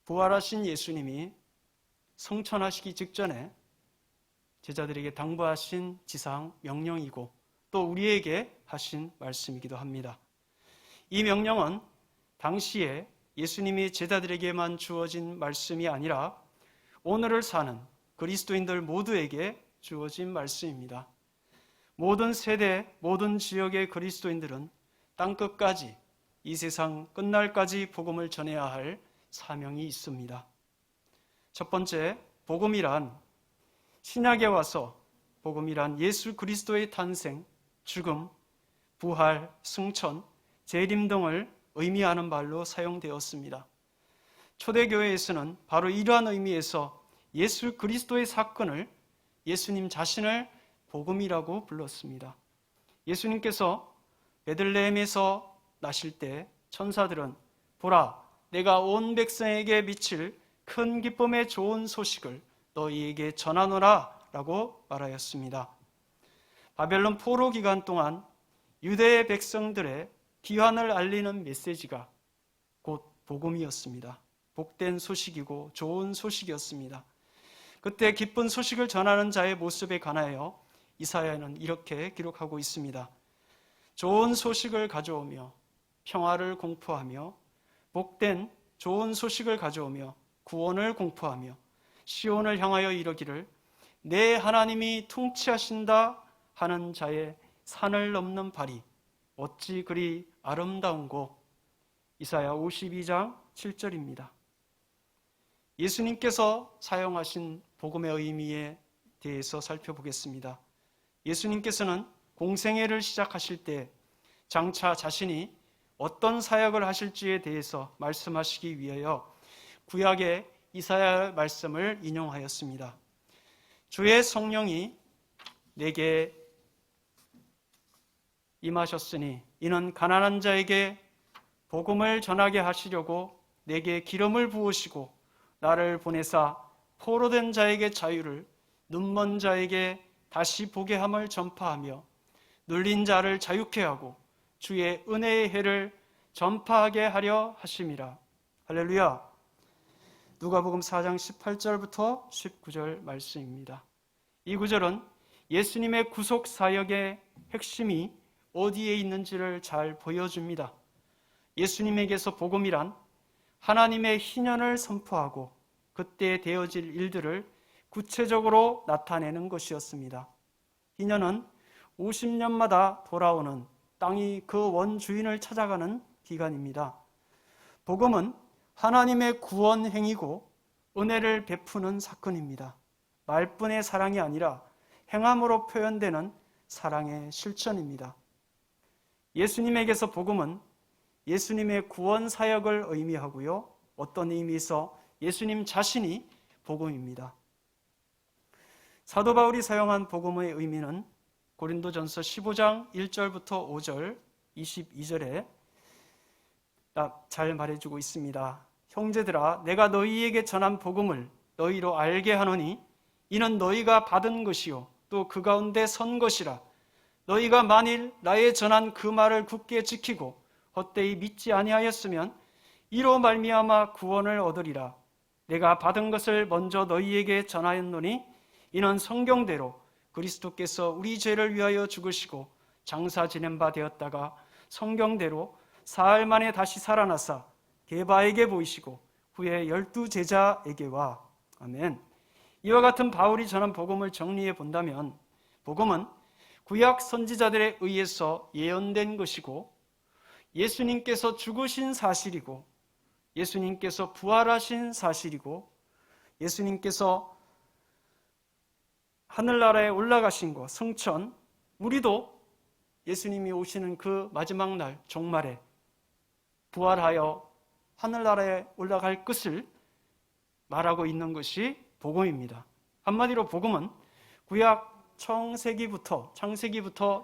부활하신 예수님이 성천하시기 직전에 제자들에게 당부하신 지상 명령이고 또 우리에게 하신 말씀이기도 합니다. 이 명령은 당시에 예수님이 제자들에게만 주어진 말씀이 아니라 오늘을 사는 그리스도인들 모두에게 주어진 말씀입니다. 모든 세대, 모든 지역의 그리스도인들은 땅끝까지, 이 세상 끝날까지 복음을 전해야 할 사명이 있습니다. 첫 번째, 복음이란 신약에 와서 복음이란 예수 그리스도의 탄생, 죽음, 부활, 승천, 재림 등을 의미하는 말로 사용되었습니다. 초대교회에서는 바로 이러한 의미에서 예수 그리스도의 사건을 예수님 자신을 복음이라고 불렀습니다. 예수님께서 베들레헴에서 나실 때 천사들은 보라, 내가 온 백성에게 미칠 큰 기쁨의 좋은 소식을 너희에게 전하노라 라고 말하였습니다. 바벨론 포로 기간 동안 유대의 백성들의 귀환을 알리는 메시지가 곧 복음이었습니다. 복된 소식이고 좋은 소식이었습니다. 그때 기쁜 소식을 전하는 자의 모습에 관하여 이사야는 이렇게 기록하고 있습니다. 좋은 소식을 가져오며 평화를 공포하며 복된 좋은 소식을 가져오며 구원을 공포하며 시온을 향하여 이르기를 내 하나님이 통치하신다 하는 자의 산을 넘는 발이 어찌 그리 아름다운고. 이사야 52장 7절입니다. 예수님께서 사용하신 복음의 의미에 대해서 살펴보겠습니다. 예수님께서는 공생애를 시작하실 때 장차 자신이 어떤 사역을 하실지에 대해서 말씀하시기 위하여 구약의 이사야 말씀을 인용하였습니다. 주의 성령이 내게 임하셨으니 이는 가난한 자에게 복음을 전하게 하시려고 내게 기름을 부으시고 나를 보내사 포로된 자에게 자유를, 눈먼 자에게 다시 보게 함을 전파하며 눌린 자를 자유케 하고 주의 은혜의 해를 전파하게 하려 하심이라. 할렐루야. 누가복음 4장 18절부터 19절 말씀입니다. 이 구절은 예수님의 구속 사역의 핵심이 어디에 있는지를 잘 보여줍니다. 예수님에게서 복음이란 하나님의 희년을 선포하고 그때 되어질 일들을 구체적으로 나타내는 것이었습니다. 희년은 50년마다 돌아오는 땅이 그 원주인을 찾아가는 기간입니다. 복음은 하나님의 구원 행위고 은혜를 베푸는 사건입니다. 말뿐의 사랑이 아니라 행함으로 표현되는 사랑의 실천입니다. 예수님에게서 복음은 예수님의 구원 사역을 의미하고요. 어떤 의미에서 예수님 자신이 복음입니다. 사도 바울이 사용한 복음의 의미는 고린도전서 15장 1절부터 5절, 22절에 잘 말해주고 있습니다. 형제들아, 내가 너희에게 전한 복음을 너희로 알게 하노니 이는 너희가 받은 것이요 또 그 가운데 선 것이라. 너희가 만일 나의 전한 그 말을 굳게 지키고 헛되이 믿지 아니하였으면 이로 말미암아 구원을 얻으리라. 내가 받은 것을 먼저 너희에게 전하였노니 이는 성경대로 그리스도께서 우리 죄를 위하여 죽으시고 장사 지낸 바 되었다가 성경대로 사흘 만에 다시 살아나사 게바에게 보이시고 후에 12 제자에게와. 아멘. 이와 같은 바울이 전한 복음을 정리해 본다면 복음은 구약 선지자들에 의해서 예언된 것이고 예수님께서 죽으신 사실이고 예수님께서 부활하신 사실이고 예수님께서 하늘나라에 올라가신 것, 승천, 우리도 예수님이 오시는 그 마지막 날 종말에 부활하여 하늘나라에 올라갈 것을 말하고 있는 것이 복음입니다. 한마디로 복음은 구약 창세기부터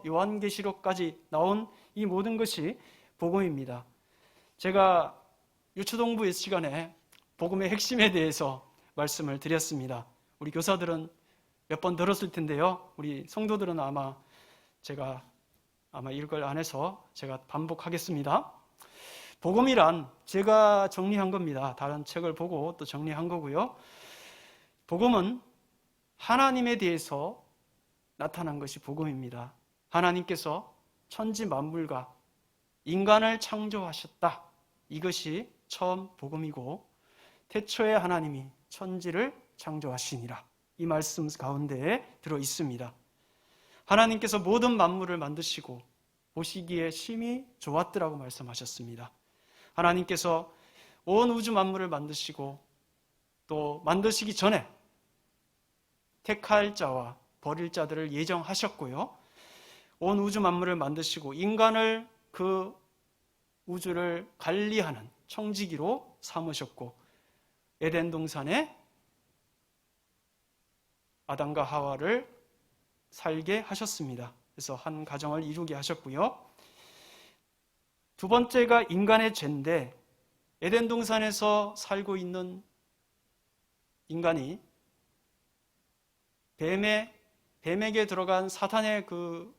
요한계시록까지 나온 이 모든 것이 복음입니다. 제가 유초동부 시간에 복음의 핵심에 대해서 말씀을 드렸습니다. 우리 교사들은 몇 번 들었을 텐데요. 우리 성도들은 제가 이걸 안 해서 제가 반복하겠습니다. 복음이란 제가 정리한 겁니다. 다른 책을 보고 또 정리한 거고요. 복음은 하나님에 대해서 나타난 것이 복음입니다. 하나님께서 천지 만물과 인간을 창조하셨다. 이것이 처음 복음이고, 태초에 하나님이 천지를 창조하시니라. 이 말씀 가운데에 들어 있습니다. 하나님께서 모든 만물을 만드시고 보시기에 심히 좋았더라고 말씀하셨습니다. 하나님께서 온 우주 만물을 만드시고 또 만드시기 전에 택할 자와 버릴 자들을 예정하셨고요. 온 우주 만물을 만드시고 인간을 그 우주를 관리하는 청지기로 삼으셨고, 에덴 동산에 아담과 하와를 살게 하셨습니다. 그래서 한 가정을 이루게 하셨고요. 두 번째가 인간의 죄인데, 에덴 동산에서 살고 있는 인간이 뱀에게 들어간 사탄의 그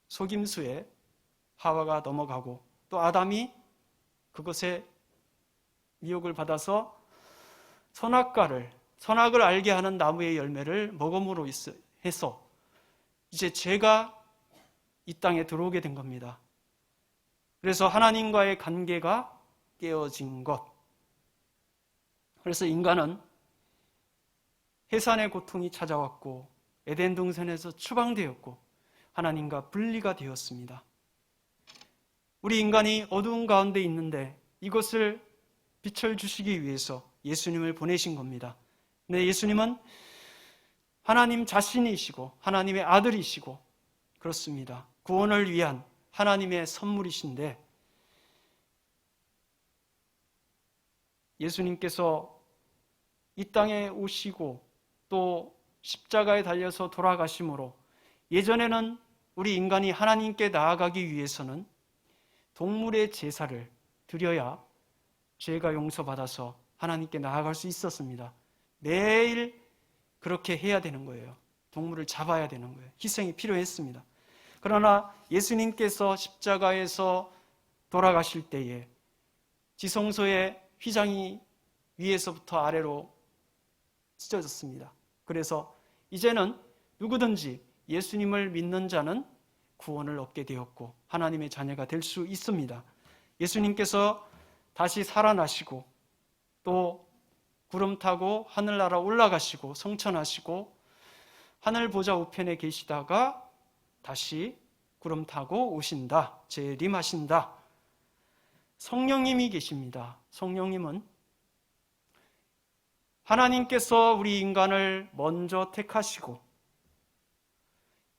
속임수에 하와가 넘어가고, 또 아담이 그것에 미혹을 받아서 선악을 알게 하는 나무의 열매를 먹음으로 해서 이제 죄가 이 땅에 들어오게 된 겁니다. 그래서 하나님과의 관계가 깨어진 것. 그래서 인간은 해산의 고통이 찾아왔고 에덴 동산에서 추방되었고 하나님과 분리가 되었습니다. 우리 인간이 어두운 가운데 있는데 이것을 빛을 주시기 위해서 예수님을 보내신 겁니다. 근데 예수님은 하나님 자신이시고 하나님의 아들이시고 그렇습니다. 구원을 위한 하나님의 선물이신데, 예수님께서 이 땅에 오시고 또 십자가에 달려서 돌아가심으로, 예전에는 우리 인간이 하나님께 나아가기 위해서는 동물의 제사를 드려야 죄가 용서받아서 하나님께 나아갈 수 있었습니다. 매일 그렇게 해야 되는 거예요. 동물을 잡아야 되는 거예요. 희생이 필요했습니다. 그러나 예수님께서 십자가에서 돌아가실 때에 지성소의 휘장이 위에서부터 아래로 찢어졌습니다. 그래서 이제는 누구든지 예수님을 믿는 자는 구원을 얻게 되었고 하나님의 자녀가 될 수 있습니다. 예수님께서 다시 살아나시고 또 구름 타고 하늘나라 올라가시고 성천하시고 하늘 보좌 우편에 계시다가 다시 구름 타고 오신다. 재림하신다. 성령님이 계십니다. 성령님은 하나님께서 우리 인간을 먼저 택하시고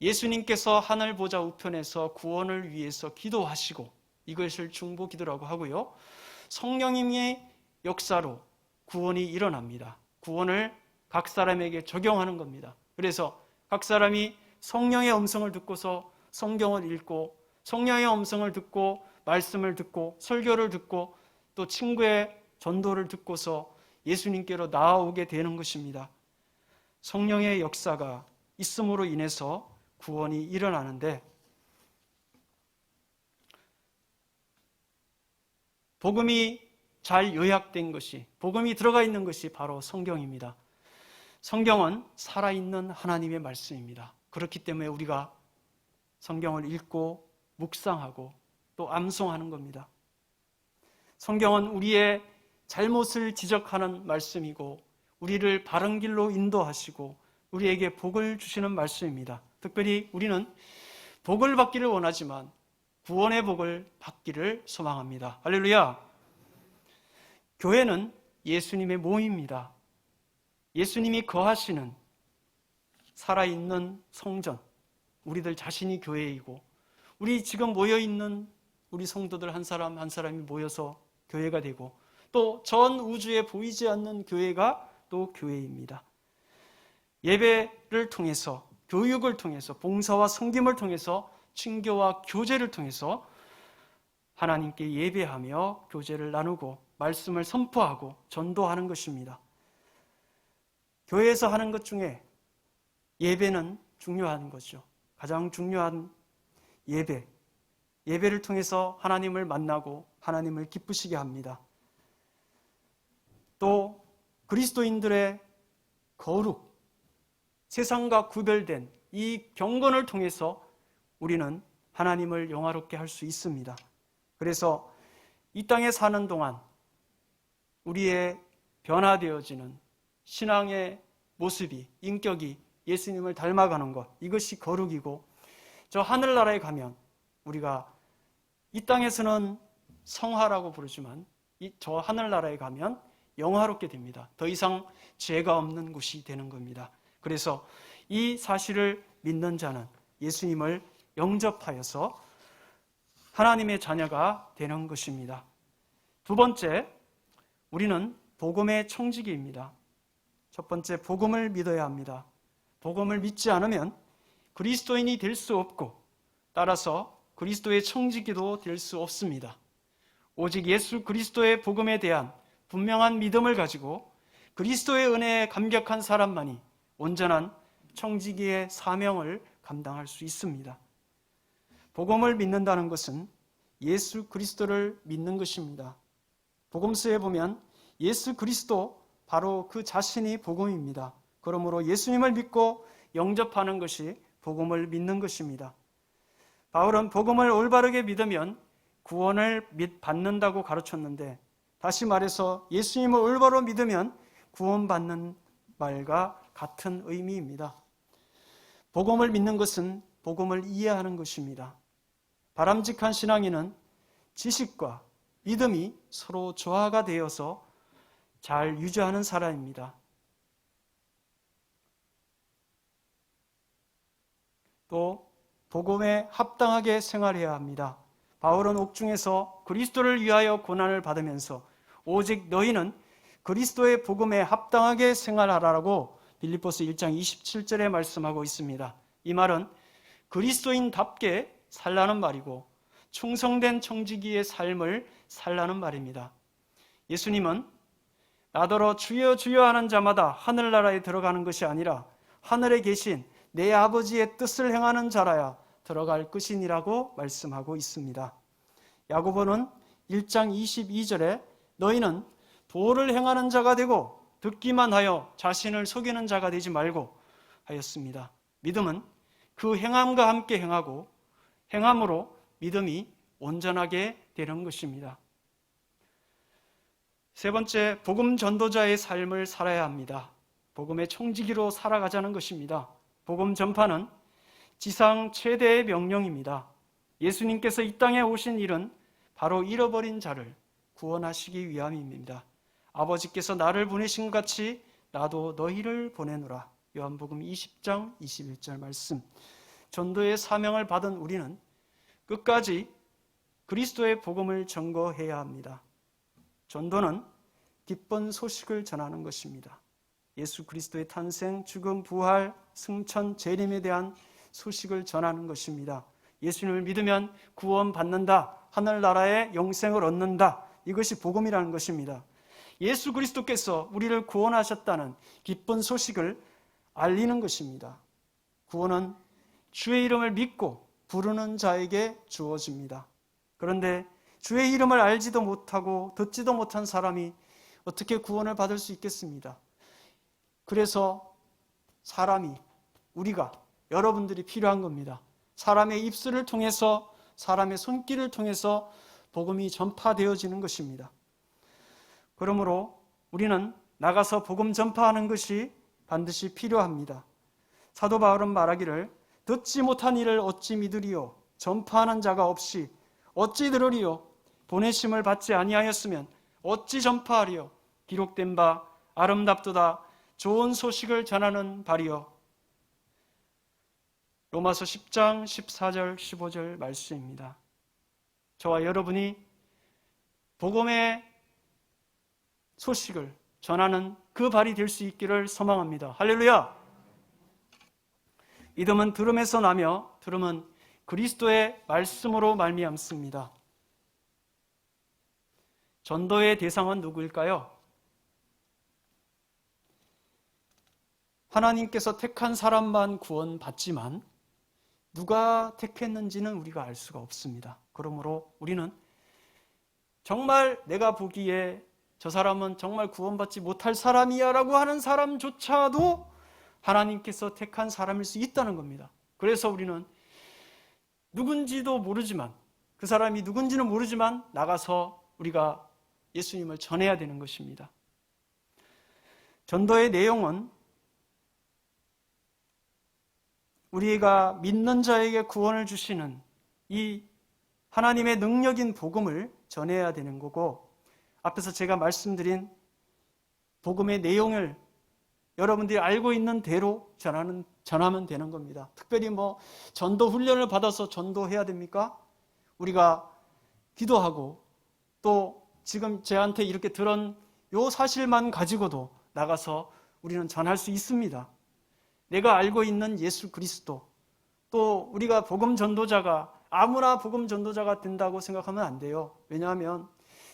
예수님께서 하늘 보좌 우편에서 구원을 위해서 기도하시고, 이것을 중보 기도라고 하고요. 성령님의 역사로 구원이 일어납니다. 구원을 각 사람에게 적용하는 겁니다. 그래서 각 사람이 성령의 음성을 듣고서 성경을 읽고, 성령의 음성을 듣고 말씀을 듣고 설교를 듣고 또 친구의 전도를 듣고서 예수님께로 나아오게 되는 것입니다. 성령의 역사가 있음으로 인해서 구원이 일어나는데, 복음이 잘 요약된 것이, 복음이 들어가 있는 것이 바로 성경입니다. 성경은 살아있는 하나님의 말씀입니다. 그렇기 때문에 우리가 성경을 읽고 묵상하고 또 암송하는 겁니다. 성경은 우리의 잘못을 지적하는 말씀이고 우리를 바른 길로 인도하시고 우리에게 복을 주시는 말씀입니다. 특별히 우리는 복을 받기를 원하지만 구원의 복을 받기를 소망합니다. 할렐루야! 교회는 예수님의 몸입니다. 예수님이 거하시는 살아있는 성전, 우리들 자신이 교회이고, 우리 지금 모여있는 우리 성도들 한 사람 한 사람이 모여서 교회가 되고, 또 전 우주에 보이지 않는 교회가 또 교회입니다. 예배를 통해서, 교육을 통해서, 봉사와 섬김을 통해서, 친교와 교제를 통해서 하나님께 예배하며 교제를 나누고 말씀을 선포하고 전도하는 것입니다. 교회에서 하는 것 중에 예배는 중요한 거죠. 가장 중요한 예배를 통해서 하나님을 만나고 하나님을 기쁘시게 합니다. 또 그리스도인들의 거룩, 세상과 구별된 이 경건을 통해서 우리는 하나님을 영화롭게 할 수 있습니다. 그래서 이 땅에 사는 동안 우리의 변화되어지는 신앙의 모습이, 인격이 예수님을 닮아가는 것, 이것이 거룩이고, 저 하늘나라에 가면 우리가 이 땅에서는 성화라고 부르지만 저 하늘나라에 가면 영화롭게 됩니다. 더 이상 죄가 없는 곳이 되는 겁니다. 그래서 이 사실을 믿는 자는 예수님을 영접하여서 하나님의 자녀가 되는 것입니다. 두 번째, 우리는 복음의 청지기입니다. 첫 번째, 복음을 믿어야 합니다. 복음을 믿지 않으면 그리스도인이 될 수 없고, 따라서 그리스도의 청지기도 될 수 없습니다. 오직 예수 그리스도의 복음에 대한 분명한 믿음을 가지고 그리스도의 은혜에 감격한 사람만이 온전한 청지기의 사명을 감당할 수 있습니다. 복음을 믿는다는 것은 예수 그리스도를 믿는 것입니다. 복음서에 보면 예수 그리스도, 바로 그 자신이 복음입니다. 그러므로 예수님을 믿고 영접하는 것이 복음을 믿는 것입니다. 바울은 복음을 올바르게 믿으면 구원을 받는다고 가르쳤는데, 다시 말해서 예수님을 올바로 믿으면 구원받는 말과 같은 의미입니다. 복음을 믿는 것은 복음을 이해하는 것입니다. 바람직한 신앙인은 지식과 믿음이 서로 조화가 되어서 잘 유지하는 사람입니다. 또 복음에 합당하게 생활해야 합니다. 바울은 옥중에서 그리스도를 위하여 고난을 받으면서 오직 너희는 그리스도의 복음에 합당하게 생활하라고 빌립보서 1장 27절에 말씀하고 있습니다. 이 말은 그리스도인답게 살라는 말이고 충성된 청지기의 삶을 살라는 말입니다. 예수님은 나더러 주여 주여 하는 자마다 하늘나라에 들어가는 것이 아니라 하늘에 계신 내 아버지의 뜻을 행하는 자라야 들어갈 것이니라고 말씀하고 있습니다. 야고보는 1장 22절에 너희는 도를 행하는 자가 되고 듣기만 하여 자신을 속이는 자가 되지 말고 하였습니다. 믿음은 그 행함과 함께 행하고 행함으로 믿음이 온전하게 되는 것입니다. 세 번째, 복음 전도자의 삶을 살아야 합니다. 복음의 청지기로 살아가자는 것입니다. 복음 전파는 지상 최대의 명령입니다. 예수님께서 이 땅에 오신 일은 바로 잃어버린 자를 구원하시기 위함입니다. 아버지께서 나를 보내신 것 같이 나도 너희를 보내노라. 요한복음 20장 21절 말씀. 전도의 사명을 받은 우리는 끝까지 그리스도의 복음을 전거해야 합니다. 전도는 기쁜 소식을 전하는 것입니다. 예수 그리스도의 탄생, 죽음, 부활, 승천, 재림에 대한 소식을 전하는 것입니다. 예수님을 믿으면 구원받는다, 하늘나라의 영생을 얻는다, 이것이 복음이라는 것입니다. 예수 그리스도께서 우리를 구원하셨다는 기쁜 소식을 알리는 것입니다. 구원은 주의 이름을 믿고 부르는 자에게 주어집니다. 그런데 주의 이름을 알지도 못하고 듣지도 못한 사람이 어떻게 구원을 받을 수 있겠습니다. 그래서 우리가, 여러분들이 필요한 겁니다. 사람의 입술을 통해서, 사람의 손길을 통해서 복음이 전파되어지는 것입니다. 그러므로 우리는 나가서 복음 전파하는 것이 반드시 필요합니다. 사도 바울은 말하기를 듣지 못한 이를 어찌 믿으리요, 전파하는 자가 없이 어찌 들으리요, 보내심을 받지 아니하였으면 어찌 전파하리요, 기록된 바 아름답도다, 좋은 소식을 전하는 바리요. 로마서 10장 14절 15절 말씀입니다. 저와 여러분이 복음의 소식을 전하는 그 발이 될 수 있기를 소망합니다. 할렐루야! 믿음은 들음에서 나며 들음은 그리스도의 말씀으로 말미암습니다. 전도의 대상은 누구일까요? 하나님께서 택한 사람만 구원받지만 누가 택했는지는 우리가 알 수가 없습니다. 그러므로 우리는 정말 내가 보기에 저 사람은 정말 구원받지 못할 사람이야 라고 하는 사람조차도 하나님께서 택한 사람일 수 있다는 겁니다. 그래서 우리는 누군지도 모르지만, 그 사람이 누군지는 모르지만 나가서 우리가 예수님을 전해야 되는 것입니다. 전도의 내용은 우리가 믿는 자에게 구원을 주시는 이 하나님의 능력인 복음을 전해야 되는 거고, 앞에서 제가 말씀드린 복음의 내용을 여러분들이 알고 있는 대로 전하면 되는 겁니다. 특별히 전도 훈련을 받아서 전도해야 됩니까? 우리가 기도하고 또 지금 저한테 이렇게 들은 요 사실만 가지고도 나가서 우리는 전할 수 있습니다. 내가 알고 있는 예수 그리스도, 또 우리가 복음 전도자가 아무나 복음 전도자가 된다고 생각하면 안 돼요. 왜냐하면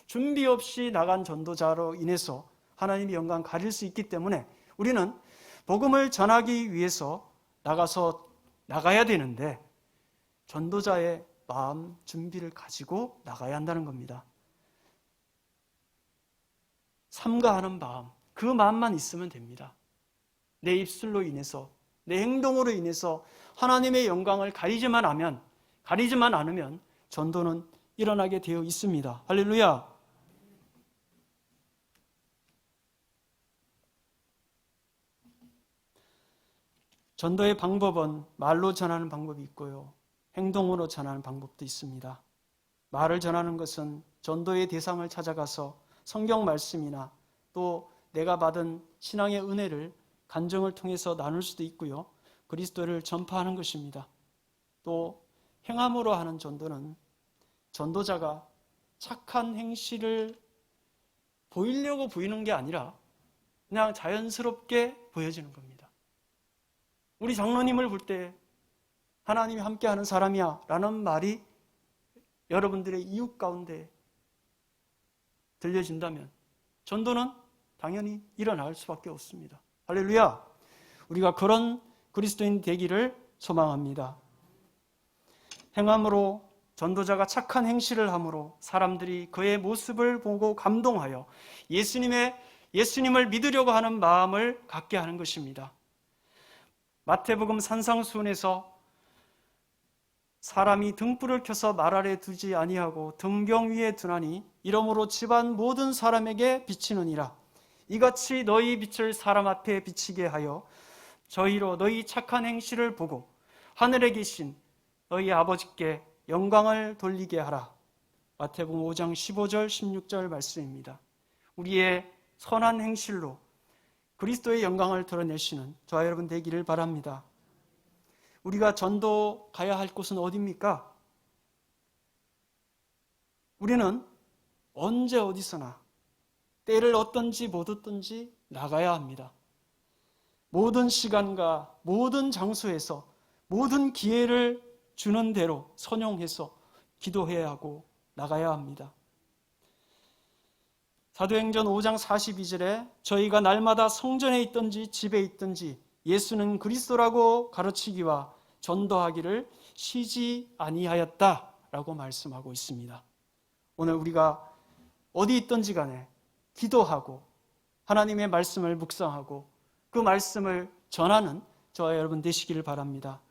준비 없이 나간 전도자로 인해서 하나님의 영광 가릴 수 있기 때문에 우리는 복음을 전하기 위해서 나가야 되는데 전도자의 마음 준비를 가지고 나가야 한다는 겁니다. 삼가하는 마음, 그 마음만 있으면 됩니다. 내 입술로 인해서, 내 행동으로 인해서 하나님의 영광을 가리지만 않으면 전도는 일어나게 되어 있습니다. 할렐루야. 전도의 방법은 말로 전하는 방법이 있고요, 행동으로 전하는 방법도 있습니다. 말을 전하는 것은 전도의 대상을 찾아가서 성경 말씀이나 또 내가 받은 신앙의 은혜를 간증을 통해서 나눌 수도 있고요, 그리스도를 전파하는 것입니다. 또 행함으로 하는 전도는 전도자가 착한 행실을 보이려고 보이는 게 아니라 그냥 자연스럽게 보여지는 겁니다. 우리 장로님을 볼 때 하나님이 함께하는 사람이야 라는 말이 여러분들의 이웃 가운데 들려진다면 전도는 당연히 일어날 수밖에 없습니다. 할렐루야. 우리가 그런 그리스도인 되기를 소망합니다. 행함으로 전도자가 착한 행실을 함으로 사람들이 그의 모습을 보고 감동하여 예수님을 믿으려고 하는 마음을 갖게 하는 것입니다. 마태복음 산상수훈에서 사람이 등불을 켜서 말 아래 두지 아니하고 등경 위에 두나니 이러므로 집안 모든 사람에게 비치느니라. 이같이 너희 빛을 사람 앞에 비치게 하여 저희로 너희 착한 행실을 보고 하늘에 계신 너희 아버지께 영광을 돌리게 하라. 마태복음 5장 15절 16절 말씀입니다. 우리의 선한 행실로 그리스도의 영광을 드러내시는 저와 여러분 되기를 바랍니다. 우리가 전도 가야 할 곳은 어디입니까? 우리는 언제 어디서나 때를 어떤지 못 어떤지 나가야 합니다. 모든 시간과 모든 장소에서 모든 기회를 주는 대로 선용해서 기도해야 하고 나가야 합니다. 사도행전 5장 42절에 저희가 날마다 성전에 있든지 집에 있든지 예수는 그리스도라고 가르치기와 전도하기를 쉬지 아니하였다라고 말씀하고 있습니다. 오늘 우리가 어디 있든지 간에 기도하고 하나님의 말씀을 묵상하고 그 말씀을 전하는 저와 여러분 되시기를 바랍니다.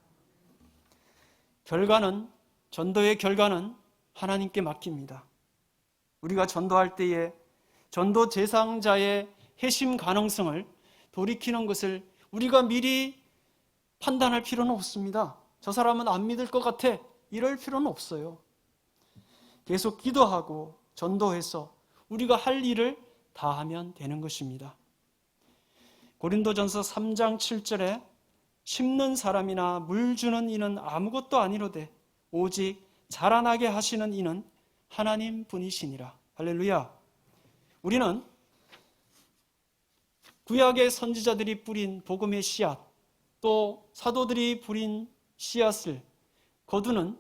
전도의 결과는 하나님께 맡깁니다. 우리가 전도할 때에 전도 대상자의 회심 가능성을 돌이키는 것을 우리가 미리 판단할 필요는 없습니다. 저 사람은 안 믿을 것 같아, 이럴 필요는 없어요. 계속 기도하고 전도해서 우리가 할 일을 다 하면 되는 것입니다. 고린도전서 3장 7절에 심는 사람이나 물 주는 이는 아무것도 아니로되 오직 자라나게 하시는 이는 하나님 분이시니라. 할렐루야. 우리는 구약의 선지자들이 뿌린 복음의 씨앗, 또 사도들이 뿌린 씨앗을 거두는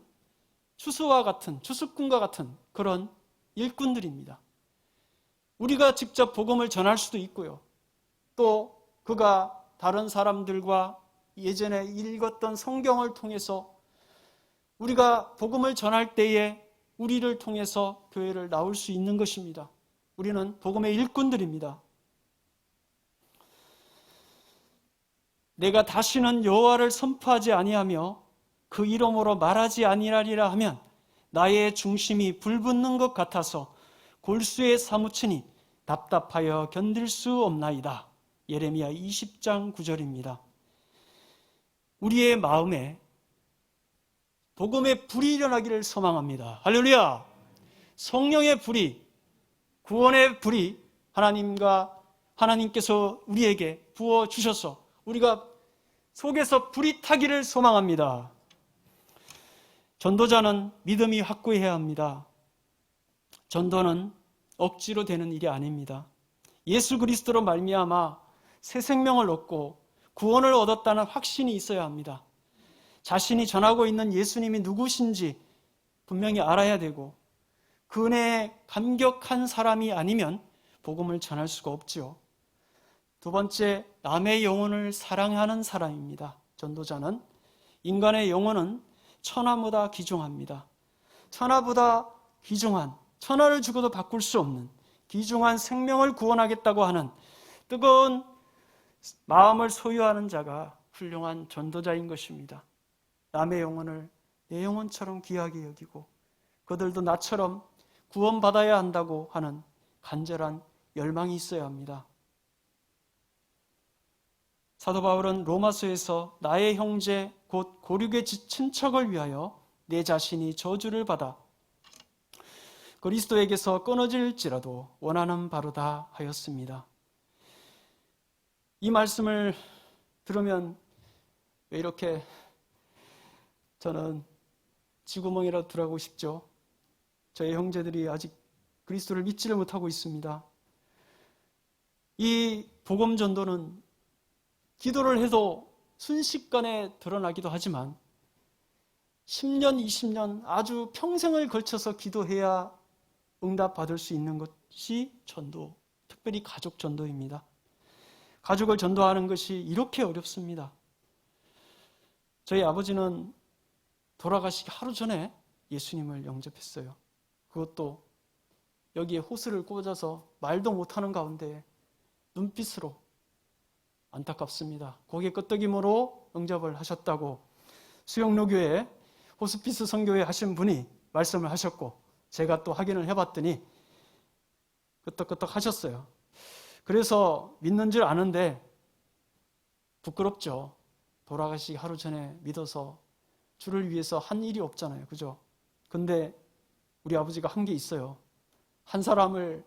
추수꾼과 같은 그런 일꾼들입니다. 우리가 직접 복음을 전할 수도 있고요, 또 그가 다른 사람들과 예전에 읽었던 성경을 통해서 우리가 복음을 전할 때에 우리를 통해서 교회를 나올 수 있는 것입니다. 우리는 복음의 일꾼들입니다. 내가 다시는 여호와를 선포하지 아니하며 그 이름으로 말하지 아니하리라 하면 나의 중심이 불붙는 것 같아서 골수에 사무치니 답답하여 견딜 수 없나이다. 예레미야 20장 9절입니다. 우리의 마음에 복음의 불이 일어나기를 소망합니다. 할렐루야! 성령의 불이, 구원의 불이 하나님께서 우리에게 부어주셔서 우리가 속에서 불이 타기를 소망합니다. 전도자는 믿음이 확고해야 합니다. 전도는 억지로 되는 일이 아닙니다. 예수 그리스도로 말미암아 새 생명을 얻고 구원을 얻었다는 확신이 있어야 합니다. 자신이 전하고 있는 예수님이 누구신지 분명히 알아야 되고 그 은혜에 감격한 사람이 아니면 복음을 전할 수가 없지요. 두 번째, 남의 영혼을 사랑하는 사람입니다. 전도자는 인간의 영혼은 천하보다 귀중합니다. 천하보다 귀중한, 천하를 주고도 바꿀 수 없는 귀중한 생명을 구원하겠다고 하는 뜨거운 마음을 소유하는 자가 훌륭한 전도자인 것입니다. 남의 영혼을 내 영혼처럼 귀하게 여기고 그들도 나처럼 구원받아야 한다고 하는 간절한 열망이 있어야 합니다. 사도 바울은 로마서에서 나의 형제 곧 고륙의 친척을 위하여 내 자신이 저주를 받아 그리스도에게서 끊어질지라도 원하는 바로다 하였습니다. 이 말씀을 들으면 왜 이렇게 저는 쥐구멍이라도 들어가고 싶죠? 저희 형제들이 아직 그리스도를 믿지를 못하고 있습니다. 이 복음 전도는 기도를 해도 순식간에 드러나기도 하지만 10년, 20년 아주 평생을 걸쳐서 기도해야 응답받을 수 있는 것이 전도, 특별히 가족 전도입니다. 가족을 전도하는 것이 이렇게 어렵습니다. 저희 아버지는 돌아가시기 하루 전에 예수님을 영접했어요. 그것도 여기에 호스를 꽂아서 말도 못하는 가운데 눈빛으로 안타깝습니다. 고개 끄덕임으로 영접을 하셨다고 수영로교회 호스피스 선교회 하신 분이 말씀을 하셨고 제가 또 확인을 해봤더니 끄덕끄덕 하셨어요. 그래서 믿는 줄 아는데 부끄럽죠. 돌아가시기 하루 전에 믿어서 주를 위해서 한 일이 없잖아요. 그죠? 근데 우리 아버지가 한 게 있어요. 한 사람을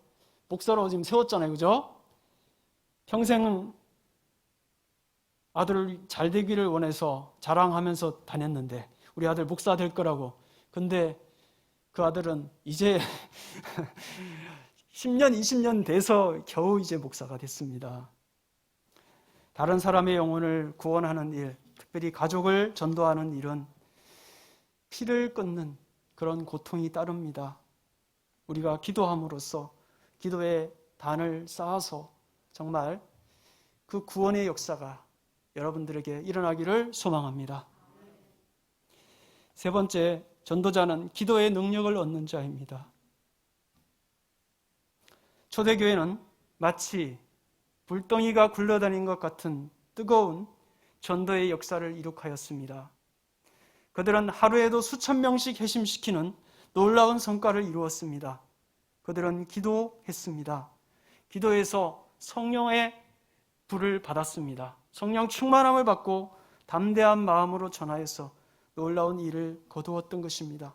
목사로 지금 세웠잖아요. 그죠? 평생 아들을 잘 되기를 원해서 자랑하면서 다녔는데 우리 아들 목사 될 거라고. 근데 그 아들은 이제 10년, 20년 돼서 겨우 이제 목사가 됐습니다. 다른 사람의 영혼을 구원하는 일, 특별히 가족을 전도하는 일은 피를 끊는 그런 고통이 따릅니다. 우리가 기도함으로써 기도의 단을 쌓아서 정말 그 구원의 역사가 여러분들에게 일어나기를 소망합니다. 세 번째, 전도자는 기도의 능력을 얻는 자입니다. 초대교회는 마치 불덩이가 굴러다닌 것 같은 뜨거운 전도의 역사를 이룩하였습니다. 그들은 하루에도 수천 명씩 회심시키는 놀라운 성과를 이루었습니다. 그들은 기도했습니다. 기도해서 성령의 불을 받았습니다. 성령 충만함을 받고 담대한 마음으로 전하여서 놀라운 일을 거두었던 것입니다.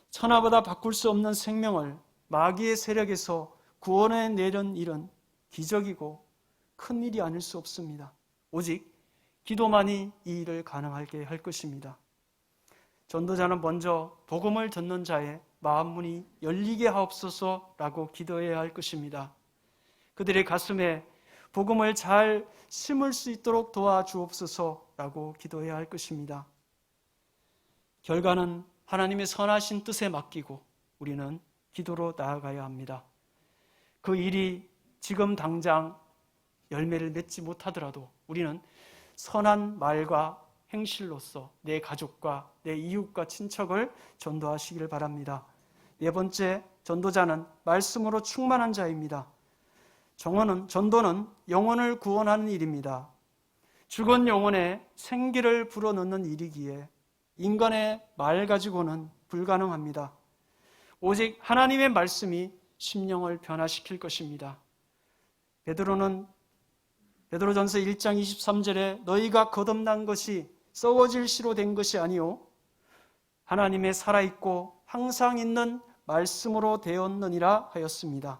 천하보다 바꿀 수 없는 생명을 마귀의 세력에서 구원해 내는 일은 기적이고 큰 일이 아닐 수 없습니다. 오직 기도만이 이 일을 가능하게 할 것입니다. 전도자는 먼저 복음을 듣는 자의 마음문이 열리게 하옵소서라고 기도해야 할 것입니다. 그들의 가슴에 복음을 잘 심을 수 있도록 도와주옵소서라고 기도해야 할 것입니다. 결과는 하나님의 선하신 뜻에 맡기고 우리는 기도로 나아가야 합니다. 그 일이 지금 당장 열매를 맺지 못하더라도 우리는 선한 말과 행실로서 내 가족과 내 이웃과 친척을 전도하시길 바랍니다. 네 번째, 전도자는 말씀으로 충만한 자입니다. 전도는 영혼을 구원하는 일입니다. 죽은 영혼에 생기를 불어넣는 일이기에 인간의 말 가지고는 불가능합니다. 오직 하나님의 말씀이 심령을 변화시킬 것입니다. 베드로전서 1장 23절에 너희가 거듭난 것이 썩어질 씨로 된 것이 아니요 하나님의 살아있고 항상 있는 말씀으로 되었느니라 하였습니다.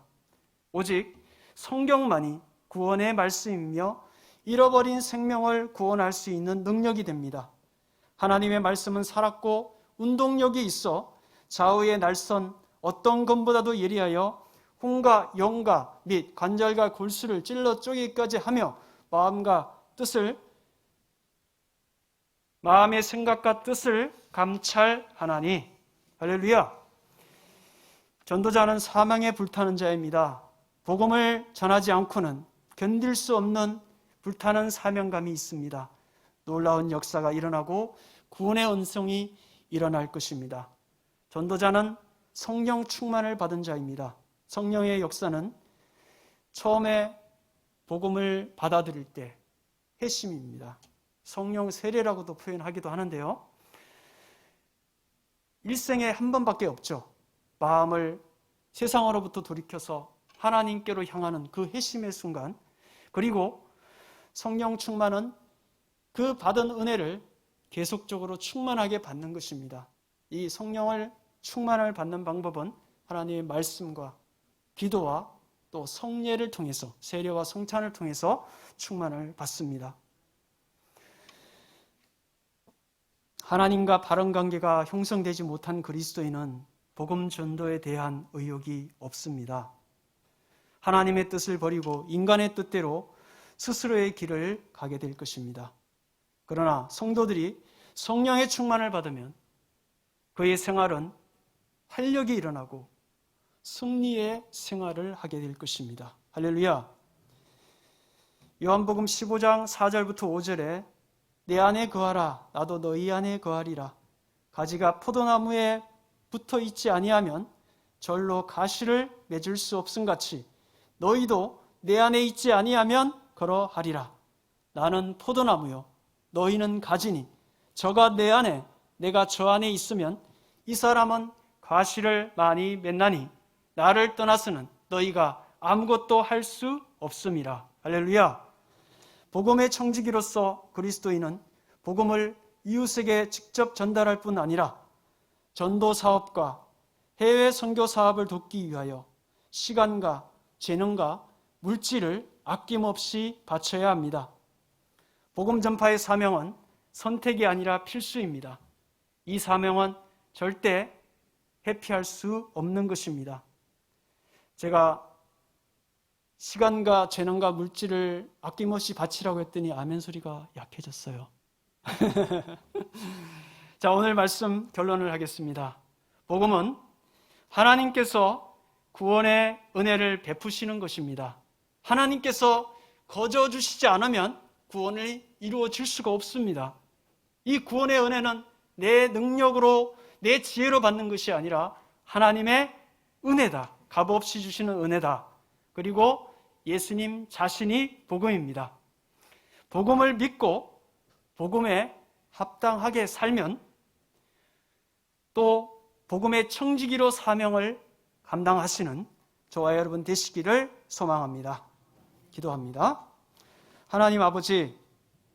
오직 성경만이 구원의 말씀이며 잃어버린 생명을 구원할 수 있는 능력이 됩니다. 하나님의 말씀은 살았고 운동력이 있어 좌우의 날선 어떤 검보다도 예리하여 혼과 영과 및 관절과 골수를 찔러 쪼개기까지 하며 마음의 생각과 뜻을 감찰하나니. 할렐루야. 전도자는 사망에 불타는 자입니다. 복음을 전하지 않고는 견딜 수 없는 불타는 사명감이 있습니다. 놀라운 역사가 일어나고 구원의 은총이 일어날 것입니다. 전도자는 성령 충만을 받은 자입니다. 성령의 역사는 처음에 복음을 받아들일 때 회심입니다. 성령 세례라고도 표현하기도 하는데요. 일생에 한 번밖에 없죠. 마음을 세상으로부터 돌이켜서 하나님께로 향하는 그 회심의 순간, 그리고 성령 충만은 그 받은 은혜를 계속적으로 충만하게 받는 것입니다. 이 성령을 충만을 받는 방법은 하나님의 말씀과 기도와 또 성례를 통해서, 세례와 성찬을 통해서 충만을 받습니다. 하나님과 바른 관계가 형성되지 못한 그리스도인은 복음 전도에 대한 의욕이 없습니다. 하나님의 뜻을 버리고 인간의 뜻대로 스스로의 길을 가게 될 것입니다. 그러나 성도들이 성령의 충만을 받으면 그의 생활은 활력이 일어나고 승리의 생활을 하게 될 것입니다. 할렐루야. 요한복음 15장 4절부터 5절에 내 안에 거하라 나도 너희 안에 거하리라. 가지가 포도나무에 붙어 있지 아니하면 절로 가시를 맺을 수 없음같이 너희도 내 안에 있지 아니하면 그러하리라. 나는 포도나무요 너희는 가지니 저가 내 안에 내가 저 안에 있으면 이 사람은 가시를 많이 맺나니 나를 떠나서는 너희가 아무것도 할 수 없음이라. 할렐루야. 복음의 청지기로서 그리스도인은 복음을 이웃에게 직접 전달할 뿐 아니라 전도 사업과 해외 선교 사업을 돕기 위하여 시간과 재능과 물질을 아낌없이 바쳐야 합니다. 복음 전파의 사명은 선택이 아니라 필수입니다. 이 사명은 절대 회피할 수 없는 것입니다. 제가 시간과 재능과 물질을 아낌없이 바치라고 했더니 아멘 소리가 약해졌어요. 자, 오늘 말씀 결론을 하겠습니다. 복음은 하나님께서 구원의 은혜를 베푸시는 것입니다. 하나님께서 거저 주시지 않으면 구원이 이루어질 수가 없습니다. 이 구원의 은혜는 내 능력으로 내 지혜로 받는 것이 아니라 하나님의 은혜다. 값없이 주시는 은혜다. 그리고 예수님 자신이 복음입니다. 복음을 믿고 복음에 합당하게 살면 또 복음의 청지기로 사명을 감당하시는 저와 여러분 되시기를 소망합니다. 기도합니다. 하나님 아버지,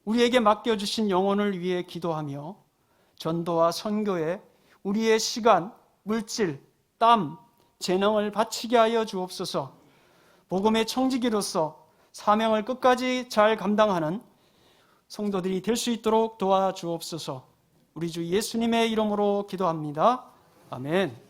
우리에게 맡겨주신 영혼을 위해 기도하며 전도와 선교에 우리의 시간, 물질, 땀, 재능을 바치게 하여 주옵소서. 복음의 청지기로서 사명을 끝까지 잘 감당하는 성도들이 될 수 있도록 도와주옵소서. 우리 주 예수님의 이름으로 기도합니다. 아멘.